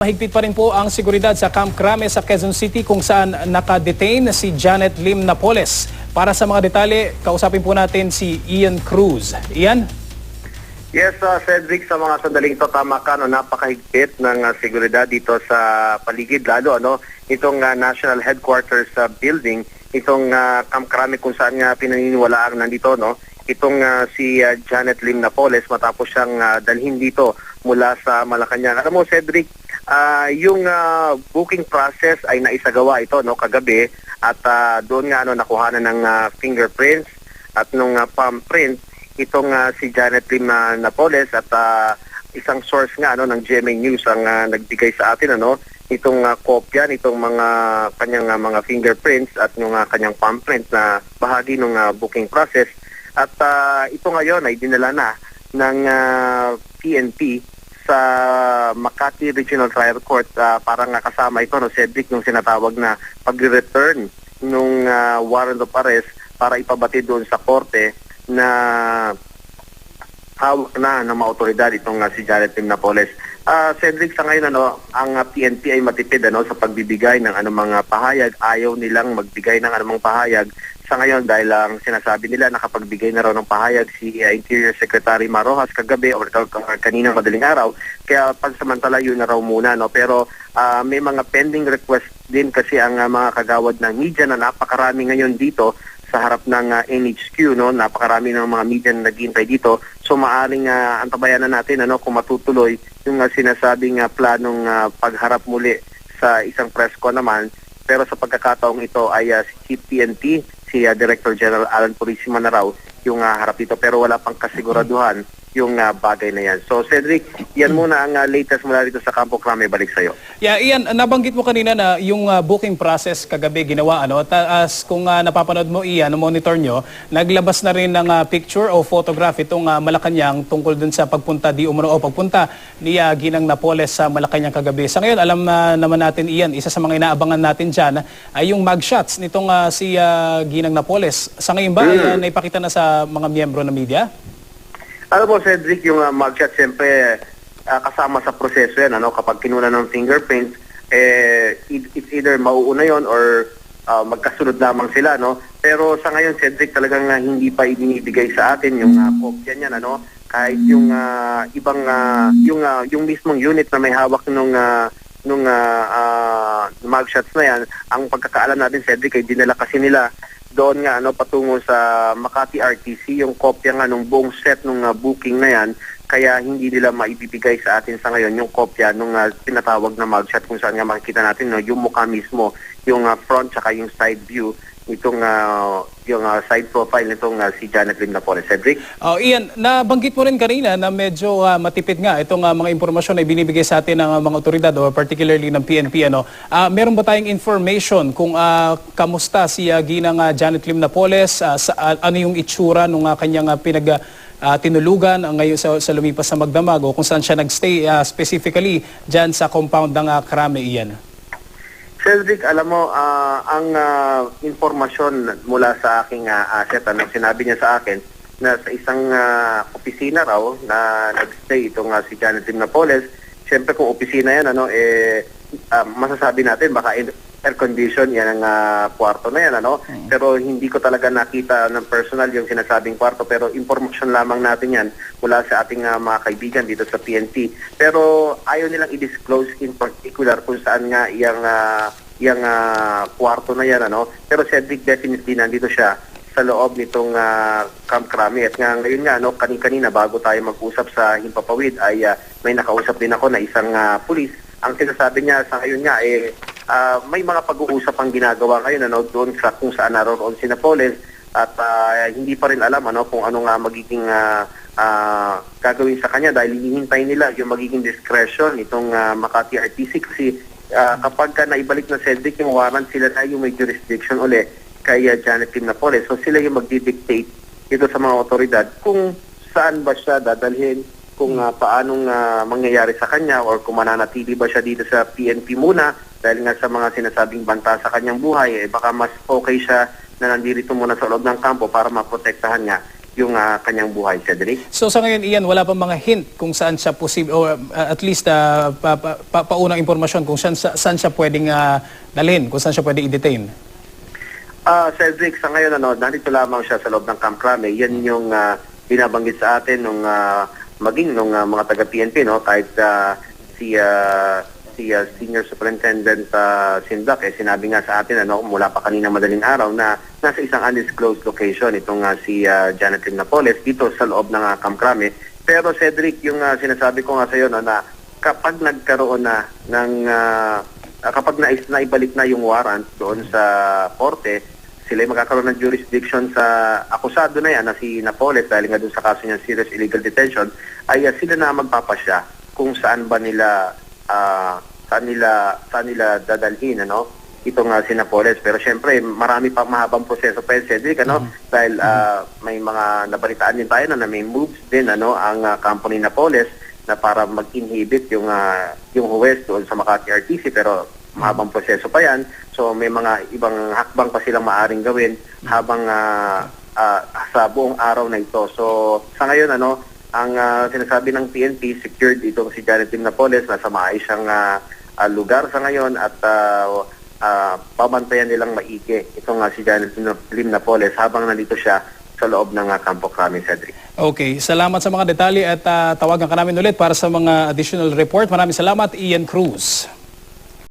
Mahigpit pa rin po ang seguridad sa Camp Crame sa Quezon City kung saan nakadetain si Janet Lim Napoles. Para sa mga detalye, kausapin po natin si Ian Cruz. Ian? Yes, Cedric, sa mga sandaling to, tama ka, napakahigpit ng seguridad dito sa paligid, lalo itong National Headquarters building, itong Camp Crame kung saan nga pinaniniwalaang nandito, itong si Janet Lim Napoles matapos siyang dalhin dito mula sa Malacanang. Alam mo, Cedric, yung booking process ay naisagawa ito kagabi at doon nga nakuhanan ng fingerprints at nung palm print itong si Janet Lim Napoles at isang source nga ng GMA News ang nagbigay sa atin itong kopya nitong mga kanyang mga fingerprints at yung kanyang palm print na bahagi ng booking process at ito ngayon ay dinala na ng PNP sa Makati Regional Trial Court para nga kasama ito Cedric nung sinatawag na pag-return nung warrant of arrest para ipabatid doon sa korte na hawak na ng mga otoridad itong si Janet Lim Napoles. Cedric, sa ngayon ang PNP ay matipid sa pagbibigay ng anumang pahayag. Ayaw nilang magbigay ng anumang pahayag sa ngayon dahil lang sinasabi nila nakapagbigay na raw ng pahayag si Interior Secretary Marojas kagabi o kanina madaling araw. Kaya pansamantala yun na raw muna. Pero may mga pending request din kasi ang mga kagawad ng media na napakarami ngayon dito sa harap ng NHQ, napakarami ng mga media na naghihintay dito. So maaring antabayan na natin kung matutuloy yung sinasabing planong pagharap muli sa isang press con naman. Pero sa pagkakataong ito ay si Chief PNP, si Director General Alan Purisima na raw yung harap dito. Pero wala pang kasiguraduhan yung bagay na yan. So Cedric, yan muna ang latest mula dito sa Campo Crame. Balik sa'yo. Yeah, Ian, nabanggit mo kanina na yung booking process kagabi ginawa. As kung napapanood mo, Ian, monitor nyo, naglabas na rin ng picture o photograph itong Malacanang tungkol dun sa pagpunta o pagpunta ni Ginang Napoles sa Malacanang kagabi. Sa ngayon, alam na naman natin, Ian, isa sa mga inaabangan natin dyan ay yung mugshots nitong si Ginang Napoles. Sa ngayon ba, naipakita na sa mga miyembro ng media? Alam mo, Cedric, yung mugshot, siyempre, kasama sa proseso yan, kapag kinuna ng fingerprints, it's either mauuna yon or magkasunod lamang sila, Pero sa ngayon, Cedric, talagang hindi pa ibinibigay sa atin yung kopya niyan, Kahit yung ibang, yung mismong unit na may hawak nung mugshots na yan, ang pagkakaalam natin, Cedric, ay dinala kasi nila doon nga patungo sa Makati RTC yung kopya nga nung buong set nung booking na yan, kaya hindi nila maibibigay sa atin sa ngayon yung kopya nung tinatawag na mugshot kung saan nga makikita natin yung mukha mismo, yung front tsaka yung side view itong yung side profile nitong si Janet Lim Napoles. Cedric? Ian, nabanggit mo rin kanina na medyo matipid nga itong mga impormasyon na ibinibigay sa atin ng mga otoridad o particularly ng PNP. Meron ba tayong information kung kamusta si Ginang Janet Lim Napoles, ano yung itsura ng kanyang tinulugan ngayon sa lumipas sa Magdamag o kung saan siya nagstay specifically dyan sa compound ng Crame, Ian? Cedric, alam mo, ang informasyon mula sa aking asset, sinabi niya sa akin na sa isang opisina raw na nagstay itong si Janet Lim Napoles. Siyempre kung opisina yan, masasabi natin baka air condition yan ang kwarto na yan, Pero hindi ko talaga nakita ng personal yung sinasabing kwarto, pero informasyon lamang natin yan mula sa ating mga kaibigan dito sa PNP. Pero ayaw nilang i-disclose in particular kung saan nga yung kwarto na yan, Pero Cedric, definitely nandito siya sa loob nitong Camp Crame. At nga ngayon nga, kanina bago tayo mag-usap sa Himpapawid ay may nakausap din ako na isang pulis. Ang sinasabi niya sa ngayon nga may mga pag-uusap ang ginagawa ngayon doon sa kung saan naroon si Napoles at hindi pa rin alam kung ano nga magiging gagawin sa kanya dahil hinihintay nila yung magiging discretion itong Makati RTC kasi kapag naibalik na Cedric yung warrant, sila na yung may jurisdiction uli kay Janet Lim Napoles. So sila yung magdidictate dito sa mga otoridad kung saan ba siya dadalhin, kung paanong mangyayari sa kanya or kung mananatili ba siya dito sa PNP muna dahil nga sa mga sinasabing banta sa kanyang buhay, baka mas okay siya na nandito muna sa loob ng kampo para maprotektahan niya yung kanyang buhay, Cedric. So sa ngayon, Ian, wala pa mga hint kung saan siya posible, o at least paunang impormasyon kung saan siya pwedeng dalhin, kung saan siya pwedeng i-detain. Cedric, sa ngayon, nandito lamang siya sa loob ng Camp Crame. Yan yung binabanggit sa atin nung maging nung mga taga-PNP, no? Kahit si Senior Superintendent Sindak, sinabi nga sa atin mula pa kanina madaling araw na nasa isang undisclosed location itong si Janet Lim Napoles dito sa loob ng Camp Crame. Pero Cedric, yung sinasabi ko nga sa iyo na kapag nagkaroon na ng kapag naibalik na yung warrant doon sa korte, sila ay magkakaroon ng jurisdiction sa akusado na yan na si Napoles dahil nga doon sa kaso niya serious illegal detention, ay sila na magpapasya kung saan ba nila saan nila dadalhin itong si Napoles. Pero syempre marami pang mahabang proseso pa yun, Cedric, dahil may mga nabalitaan din tayo na may moves din ang kampo ni Napoles na para mag-inhibit yung huwes doon sa Makati RTC, pero mahabang proseso pa yan. So may mga ibang hakbang pa silang maaring gawin habang sa buong araw na ito. So sa ngayon ang sinasabi ng PNP, secured itong si Janet Lim Napoles, nasa maayos siyang lugar sa ngayon at pabantayan nilang maigi itong si Janet Lim Napoles habang nandito siya sa loob ng Campo Crame, Cedric. Okay, salamat sa mga detalye at tawagan ka namin ulit para sa mga additional report. Maraming salamat, Ian Cruz.